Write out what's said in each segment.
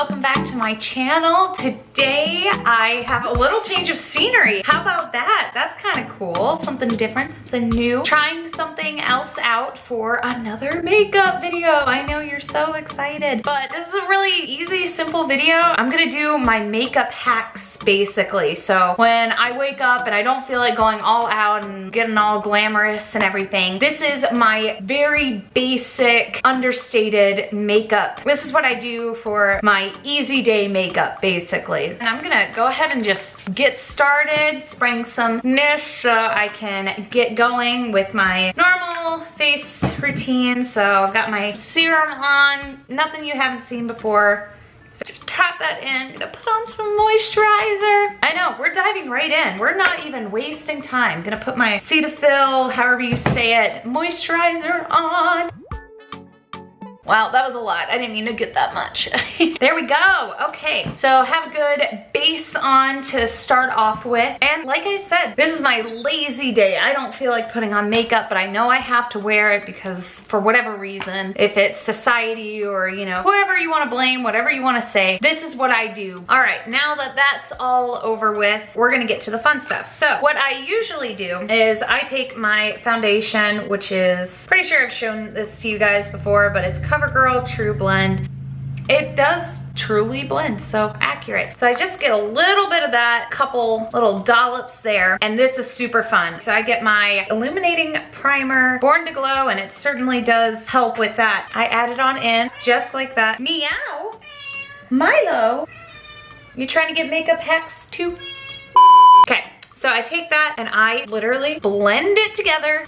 welcome back to my channel. Today I have a little change of scenery. How about that? That's kind of cool. Something different, something new. Trying something else out for another makeup video. I know you're so excited, but this is a really easy, simple video. I'm gonna do my makeup hacks basically. So when I wake up and I don't feel like going all out and getting all glamorous and everything, this is my very basic, understated makeup. This is what I do for my easy day makeup, basically. And I'm gonna go ahead and just get started, spraying some mist so I can get going with my normal face routine. So I've got my serum on, nothing you haven't seen before. So just pat that in, gonna put on some moisturizer. I know, we're diving right in. We're not even wasting time. Gonna put my Cetaphil, however you say it, moisturizer on. Wow, that was a lot. I didn't mean to get that much. There we go. Okay, so have a good base on to start off with. And like I said, this is my lazy day. I don't feel like putting on makeup, but I know I have to wear it because for whatever reason, if it's society or, you know, whoever you want to blame, whatever you want to say, this is what I do. All right, now that that's all over with, we're gonna get to the fun stuff. So what I usually do is I take my foundation, which is, pretty sure I've shown this to you guys before, but it's CoverGirl True Blend. It does truly blend, so accurate. So I just get a little bit of that, couple little dollops there, and this is super fun. So I get my illuminating primer, Born to Glow, and it certainly does help with that. I add it on in, just like that. Meow! Milo! You trying to get makeup hacks too? Okay, so I take that and I literally blend it together.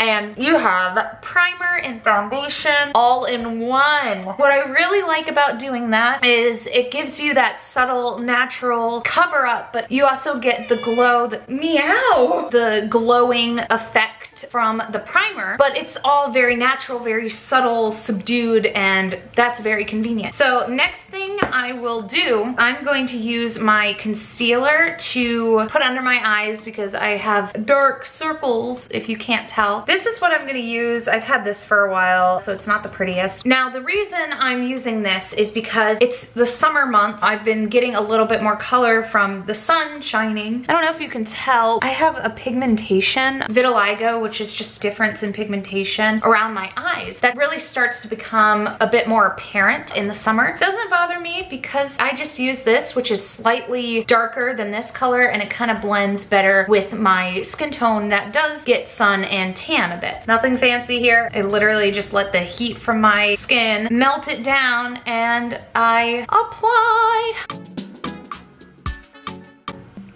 And you have primer and foundation all in one. What I really like about doing that is it gives you that subtle, natural cover up, but you also get the glow, the glowing effect from the primer, but it's all very natural, very subtle, subdued, and that's very convenient. So next thing I will do, I'm going to use my concealer to put under my eyes because I have dark circles, if you can't tell. This is what I'm gonna use. I've had this for a while, so it's not the prettiest. Now, the reason I'm using this is because it's the summer month. I've been getting a little bit more color from the sun shining. I don't know if you can tell, I have a pigmentation, vitiligo, which is just difference in pigmentation around my eyes. That really starts to become a bit more apparent in the summer. It doesn't bother me because I just use this, which is slightly darker than this color, and it kind of blends better with my skin tone that does get sun and tan a bit. Nothing fancy here. I literally just let the heat from my skin melt it down and I apply.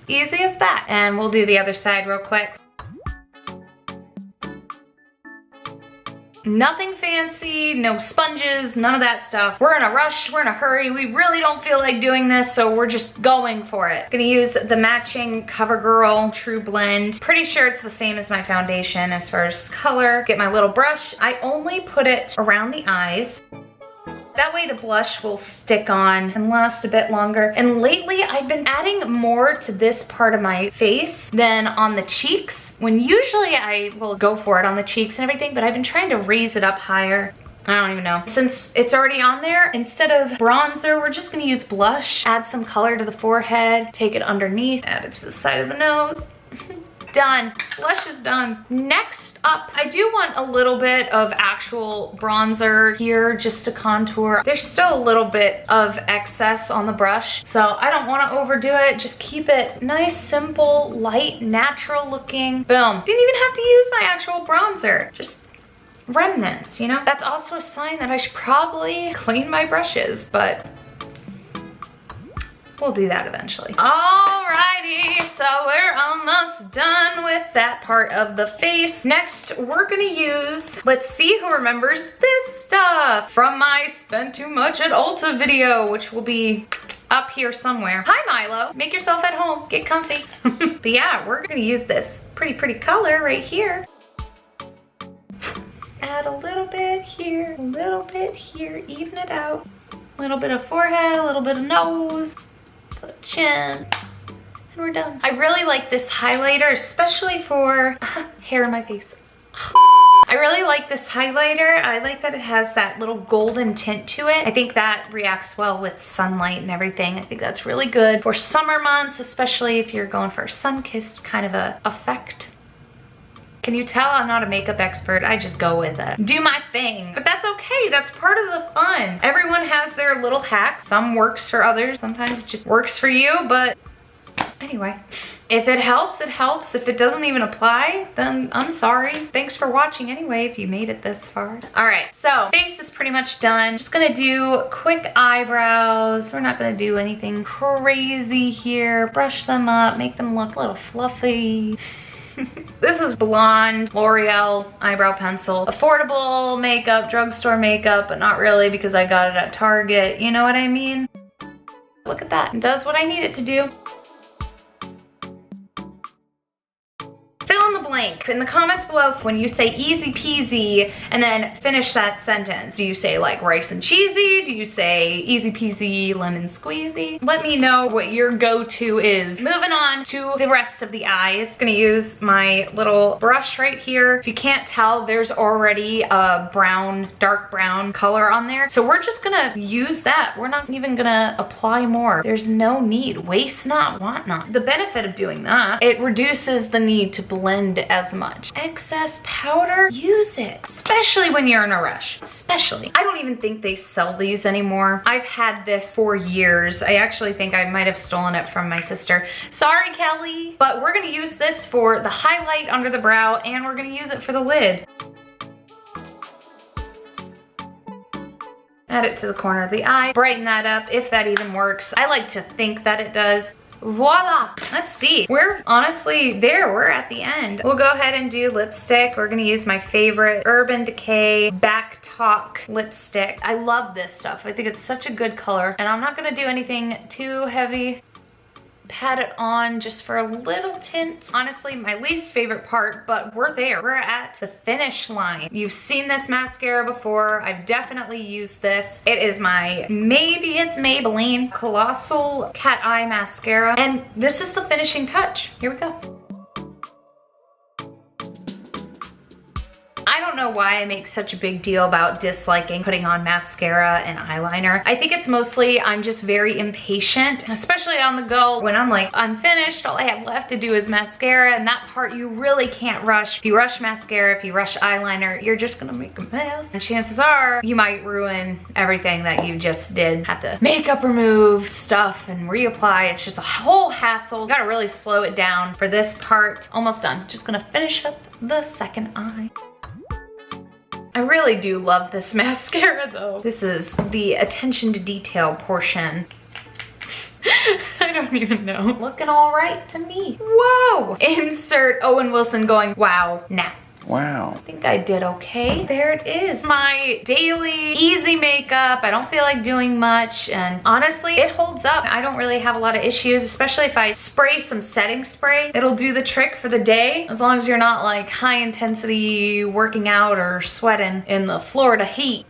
Easy as that. And we'll do the other side real quick. Nothing fancy, no sponges, none of that stuff. We're in a rush, we're in a hurry. We really don't feel like doing this, so we're just going for it. Gonna use the matching CoverGirl True Blend. Pretty sure it's the same as my foundation as far as color. Get my little brush. I only put it around the eyes. That way the blush will stick on and last a bit longer. And lately I've been adding more to this part of my face than on the cheeks, when usually I will go for it on the cheeks and everything, but I've been trying to raise it up higher. I don't even know. Since it's already on there, instead of bronzer, we're just gonna use blush. Add some color to the forehead, take it underneath, add it to the side of the nose. Done. Blush is done. Next up, I do want a little bit of actual bronzer here just to contour. There's still a little bit of excess on the brush, so I don't want to overdo it. Just keep it nice, simple, light, natural looking. Boom. Didn't even have to use my actual bronzer. Just remnants, you know? That's also a sign that I should probably clean my brushes, but we'll do that eventually. Alrighty, so we're almost done with that part of the face. Next, we're gonna use, let's see who remembers this stuff from my Spent Too Much at Ulta video, which will be up here somewhere. Hi Milo, make yourself at home, get comfy. But yeah, we're gonna use this pretty color right here. Add a little bit here, a little bit here, even it out. A little bit of forehead, a little bit of nose. Chin, and we're done. I really like this highlighter, especially for hair in my face. I really like this highlighter. I like that it has that little golden tint to it. I think that reacts well with sunlight and everything. I think that's really good for summer months, especially if you're going for a sun-kissed kind of a effect. Can you tell I'm not a makeup expert? I just go with it. Do my thing. But that's okay. That's part of the fun. Everyone has their little hacks. Some works for others. Sometimes it just works for you. But anyway, if it helps, it helps. If it doesn't even apply, then I'm sorry. Thanks for watching anyway if you made it this far. All right, so face is pretty much done. Just gonna do quick eyebrows. We're not gonna do anything crazy here. Brush them up, make them look a little fluffy. This is Blonde L'Oreal eyebrow pencil. Affordable makeup, drugstore makeup, but not really because I got it at Target. You know what I mean? Look at that. It does what I need it to do. Fill in the blank in the comments below when you say easy peasy and then finish that sentence. Do you say like rice and cheesy? Do you say easy peasy lemon squeezy? Let me know what your go-to is. Moving on to the rest of the eyes. Gonna use my little brush right here. If you can't tell, there's already a brown, dark brown color on there. So we're just gonna use that. We're not even gonna apply more. There's no need. Waste not, want not. The benefit of doing that, it reduces the need to blend as much. Excess powder, use it. Especially when you're in a rush. Especially. I don't even think they sell these anymore. I've had this for years. I actually think I might have stolen it from my sister. Sorry, Kelly. But we're gonna use this for the highlight under the brow and we're gonna use it for the lid. Add it to the corner of the eye. Brighten that up if that even works. I like to think that it does. Voila! Let's see. We're honestly there. We're at the end. We'll go ahead and do lipstick. We're gonna use my favorite Urban Decay Back Talk lipstick. I love this stuff. I think it's such a good color. And I'm not gonna do anything too heavy. Pat it on just for a little tint. Honestly, my least favorite part, but we're there. We're at the finish line. You've seen this mascara before. I've definitely used this. It is my, maybe it's Maybelline Colossal Cat Eye Mascara. And this is the finishing touch. Here we go. I don't know why I make such a big deal about disliking putting on mascara and eyeliner. I think it's mostly I'm just very impatient, especially on the go when I'm like, I'm finished, all I have left to do is mascara, and that part you really can't rush. If you rush mascara, if you rush eyeliner, you're just gonna make a mess. And chances are you might ruin everything that you just did. Have to makeup remove stuff and reapply. It's just a whole hassle. You gotta really slow it down for this part. Almost done. Just gonna finish up the second eye. I really do love this mascara though. This is the attention to detail portion. I don't even know. Looking all right to me. Whoa! Insert Owen Wilson going, wow, now. Wow. I think I did okay. There it is. My daily easy makeup. I don't feel like doing much, and honestly, it holds up. I don't really have a lot of issues, especially if I spray some setting spray. It'll do the trick for the day, as long as you're not like high intensity working out or sweating in the Florida heat.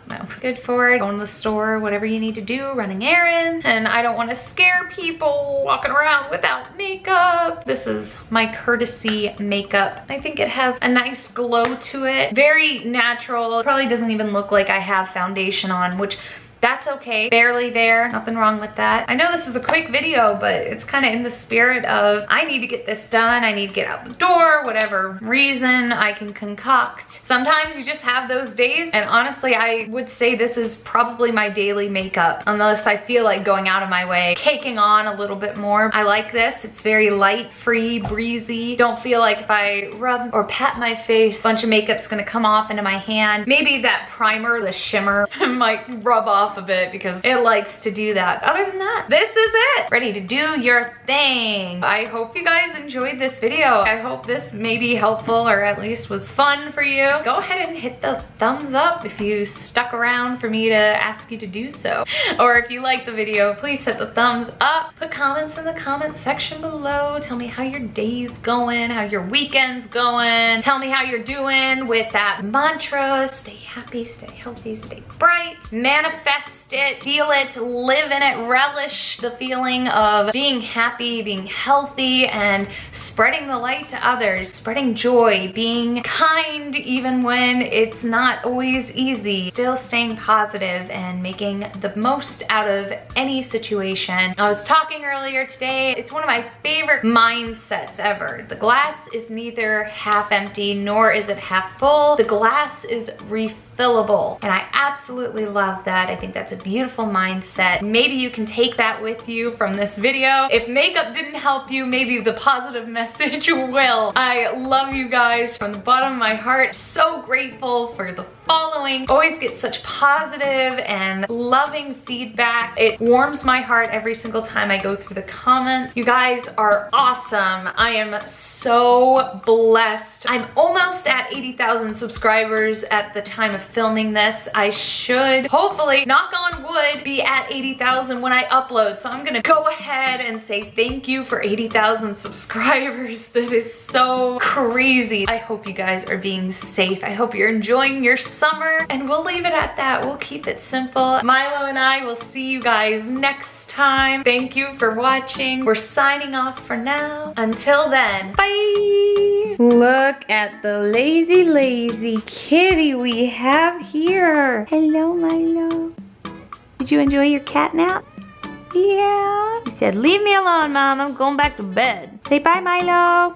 No. Good for it. Going to the store, whatever you need to do, running errands, and I don't want to scare people walking around without makeup. This is my courtesy makeup. I think it has a nice glow to it. Very natural. It probably doesn't even look like I have foundation on, which that's okay. Barely there. Nothing wrong with that. I know this is a quick video, but it's kind of in the spirit of I need to get this done. I need to get out the door, whatever reason I can concoct. Sometimes you just have those days, and honestly, I would say this is probably my daily makeup, unless I feel like going out of my way, caking on a little bit more. I like this. It's very light, free, breezy. Don't feel like if I rub or pat my face, a bunch of makeup's gonna come off into my hand. Maybe that primer, the shimmer, might rub off a bit because it likes to do that. Other than that, this is it. Ready to do your thing. I hope you guys enjoyed this video. I hope this may be helpful or at least was fun for you. Go ahead and hit the thumbs up if you stuck around for me to ask you to do so. Or if you like the video, please hit the thumbs up. Put comments in the comment section below. Tell me how your day's going, how your weekend's going. Tell me how you're doing with that mantra. Stay happy, stay healthy, stay bright. Manifest manifest it, feel it, live in it, relish the feeling of being happy, being healthy, and spreading the light to others, spreading joy, being kind even when it's not always easy, still staying positive and making the most out of any situation. I was talking earlier today, it's one of my favorite mindsets ever. The glass is neither half empty nor is it half full. The glass is refillable, and I absolutely love that. I think that's a beautiful mindset. Maybe you can take that with you from this video. If makeup didn't help you, maybe the positive message will. I love you guys from the bottom of my heart. So grateful for the following. Always get such positive and loving feedback. It warms my heart every single time I go through the comments. You guys are awesome. I am so blessed. I'm almost at 80,000 subscribers at the time of filming this. I should, hopefully, knock on wood, be at 80,000 when I upload. So I'm gonna go ahead and say thank you for 80,000 subscribers. That is so crazy. I hope you guys are being safe. I hope you're enjoying your summer, and we'll leave it at that. We'll keep it simple. Milo and I will see you guys next time. Thank you for watching. We're signing off for now. Until then, bye! Look at the lazy kitty we have here. Hello, Milo. Did you enjoy your cat nap? Yeah. He said, leave me alone, Mom. I'm going back to bed. Say bye, Milo.